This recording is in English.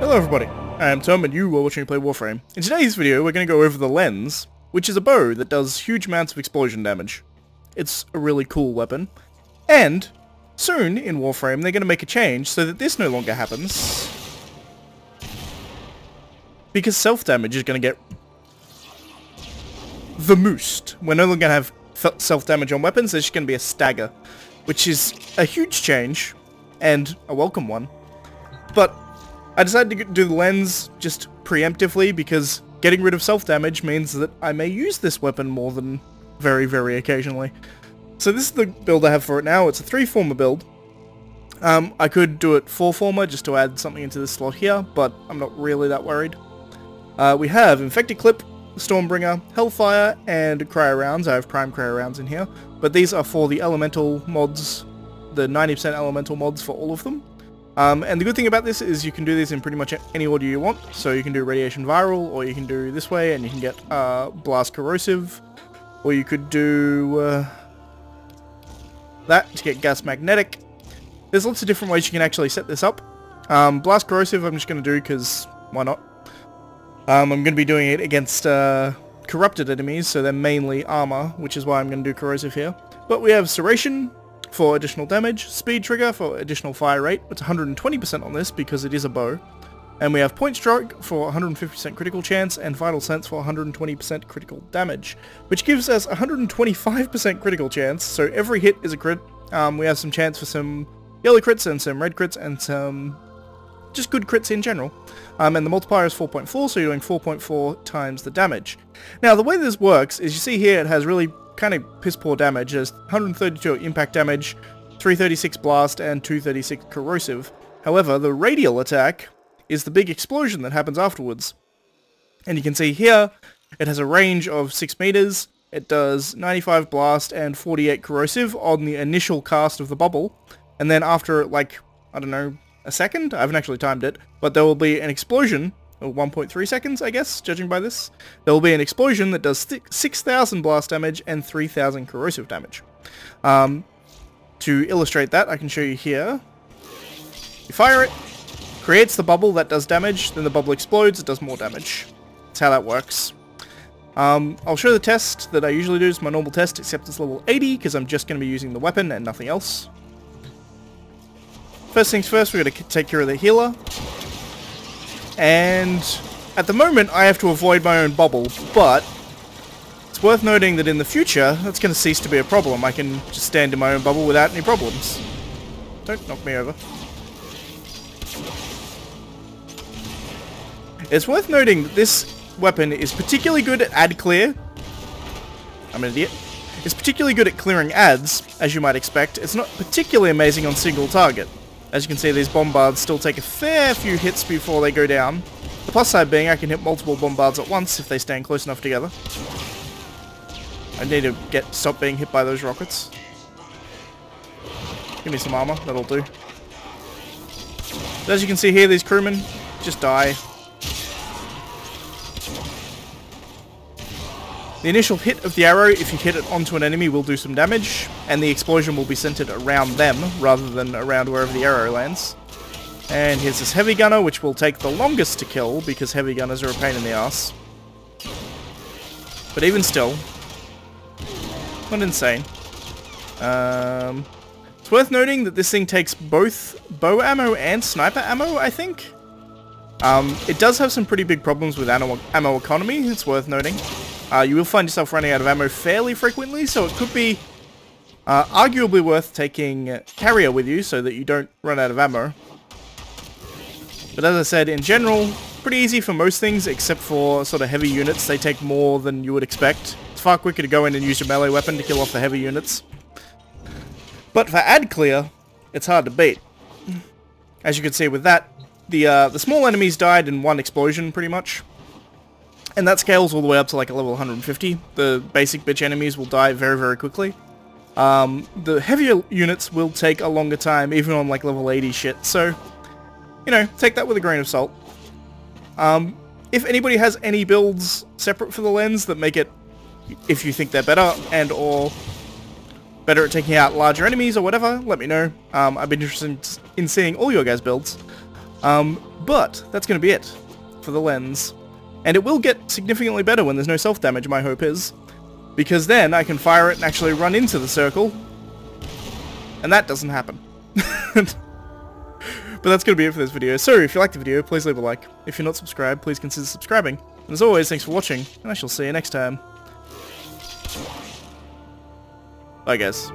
Hello everybody, I'm Tom and you are watching me play Warframe. In today's video we're going to go over the LENZ, which is a bow that does huge amounts of explosion damage. It's a really cool weapon. And soon in Warframe they're going to make a change so that this no longer happens. Because self-damage is going to get the most. We're no longer going to have self-damage on weapons, there's just going to be a stagger. Which is a huge change, and a welcome one. But I decided to do the LENZ just preemptively because getting rid of self-damage means that I may use this weapon more than very, very occasionally. So this is the build I have for it now. It's a 3 forma build. I could do it 4 forma just to add something into this slot here, but I'm not really that worried. We have Infected Clip, Stormbringer, Hellfire, and Cryo Rounds. I have Prime Cryo Rounds in here, but these are for the elemental mods, the 90% elemental mods for all of them. And the good thing about this is you can do this in pretty much any order you want. So you can do Radiation Viral, or you can do this way, and you can get Blast Corrosive, or you could do that to get Gas Magnetic. There's lots of different ways you can actually set this up. Blast Corrosive I'm just going to do because why not? I'm going to be doing it against corrupted enemies, so they're mainly armor, which is why I'm going to do Corrosive here. But we have Serration for additional damage, Speed Trigger for additional fire rate, it's 120% on this because it is a bow, and we have Point Stroke for 150% critical chance, and Vital Sense for 120% critical damage, which gives us 125% critical chance, so every hit is a crit. We have some chance for some yellow crits and some red crits and some just good crits in general. And the multiplier is 4.4, so you're doing 4.4 times the damage. Now the way this works is you see here it has really kind of piss poor damage. There's 132 impact damage, 336 blast, and 236 corrosive. However, the radial attack is the big explosion that happens afterwards. And you can see here, it has a range of 6 meters, it does 95 blast and 48 corrosive on the initial cast of the bubble, and then after, like, I don't know, a second? I haven't actually timed it, but there will be an explosion, or 1.3 seconds, I guess, judging by this. There will be an explosion that does 6,000 blast damage and 3,000 corrosive damage. To illustrate that, I can show you here. You fire it, creates the bubble that does damage, then the bubble explodes, it does more damage. That's how that works. I'll show the test that I usually do. It's my normal test, except it's level 80, because I'm just going to be using the weapon and nothing else. First things first, we're going to take care of the healer. And at the moment, I have to avoid my own bubble, but it's worth noting that in the future, that's going to cease to be a problem. I can just stand in my own bubble without any problems. Don't knock me over. It's worth noting that this weapon is particularly good at ad clear. I'm an idiot. It's particularly good at clearing ads, as you might expect. It's not particularly amazing on single target. As you can see, these bombards still take a fair few hits before they go down. The plus side being I can hit multiple bombards at once if they stand close enough together. I need to stop being hit by those rockets. Give me some armor, that'll do. But as you can see here, these crewmen just die. The initial hit of the arrow, if you hit it onto an enemy, will do some damage, and the explosion will be centered around them, rather than around wherever the arrow lands. And here's this heavy gunner, which will take the longest to kill, because heavy gunners are a pain in the ass. But even still, not insane. It's worth noting that this thing takes both bow ammo and sniper ammo, I think. It does have some pretty big problems with ammo economy, it's worth noting. You will find yourself running out of ammo fairly frequently, so it could be arguably worth taking carrier with you so that you don't run out of ammo. But as I said, in general, pretty easy for most things except for sort of heavy units. They take more than you would expect. It's far quicker to go in and use your melee weapon to kill off the heavy units. But for ad clear, it's hard to beat. As you can see with that, the small enemies died in one explosion pretty much. And that scales all the way up to like a level 150. The basic bitch enemies will die very, very quickly. The heavier units will take a longer time, even on like level 80 shit. So, you know, take that with a grain of salt. If anybody has any builds separate for the LENZ that make it, if you think they're better and or better at taking out larger enemies or whatever, let me know. I'd be interested in seeing all your guys' builds. But that's going to be it for the lens. And it will get significantly better when there's no self-damage, my hope is. Because then I can fire it and actually run into the circle. And that doesn't happen. But that's going to be it for this video. So, if you liked the video, please leave a like. If you're not subscribed, please consider subscribing. And as always, thanks for watching, and I shall see you next time. Bye, guys.